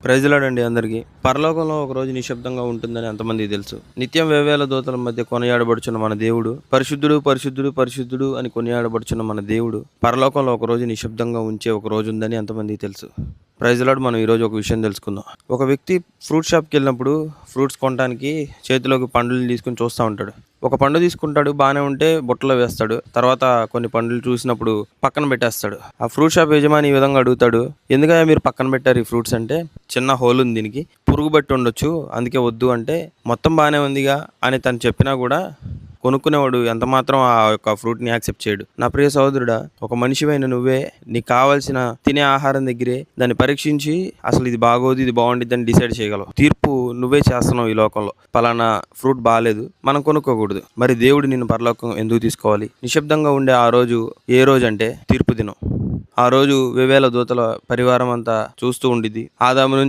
ప్రైజ్లాడండి అందరికీ. పరలోకంలో ఒకరోజు నిశ్శబ్దంగా ఉంటుందని ఎంతమందికి తెలుసు? నిత్యం వేవేల దూతల మధ్య కొనియాడబడుచున్న మన దేవుడు, పరిశుద్ధుడు పరిశుద్ధుడు పరిశుద్ధుడు అని కొనియాడబడుచున్న మన దేవుడు పరలోకంలో ఒకరోజు నిశ్శబ్దంగా ఉంచే ఒక రోజు ఉందని ఎంతమందికి తెలుసు? ప్రైజ్లాడ్. మనం ఈరోజు ఒక విషయం తెలుసుకుందాం. ఒక వ్యక్తి ఫ్రూట్ షాప్కి వెళ్ళినప్పుడు ఫ్రూట్స్ కొనడానికి చేతిలోకి పండ్లు తీసుకుని చూస్తూ ఉంటాడు. ఒక పండు తీసుకుంటాడు, బాగానే ఉంటే బుట్టలో వేస్తాడు. తర్వాత కొన్ని పండ్లు చూసినప్పుడు పక్కన పెట్టేస్తాడు. ఆ ఫ్రూట్ షాప్ యజమాని ఈ విధంగా అడుగుతాడు, ఎందుకయ్యా మీరు పక్కన పెట్టారు ఈ ఫ్రూట్స్ అంటే? చిన్న హోల్ ఉంది దీనికి, పురుగు బట్టి ఉండొచ్చు, అందుకే వద్దు అంటే, మొత్తం బాగానే ఉందిగా అని తను చెప్పినా కూడా కొనుక్కునేవాడు ఎంత మాత్రం ఆ యొక్క ఫ్రూట్ని యాక్సెప్ట్ చేయడు. నా ప్రియ సహోదరుడా, ఒక మనిషివైన నువ్వే నీకు కావాల్సిన తినే ఆహారం దగ్గరే దాన్ని పరీక్షించి అసలు ఇది బాగోదు ఇది బాగుండిద్ది అని డిసైడ్ చేయగలవు. తీర్పు నువ్వే చేస్తున్నావు ఈ లోకంలో. పలానా ఫ్రూట్ బాగాలేదు, మనం కొనుక్కోకూడదు. మరి దేవుడు నిన్ను పరలోకం ఎందుకు తీసుకోవాలి? నిశ్శబ్దంగా ఉండే ఆ రోజు ఏ రోజు అంటే తీర్పు దినం. ఆ రోజు వేవేల దూతల పరివారం అంతా చూస్తూ ఉండిద్ది. ఆదాము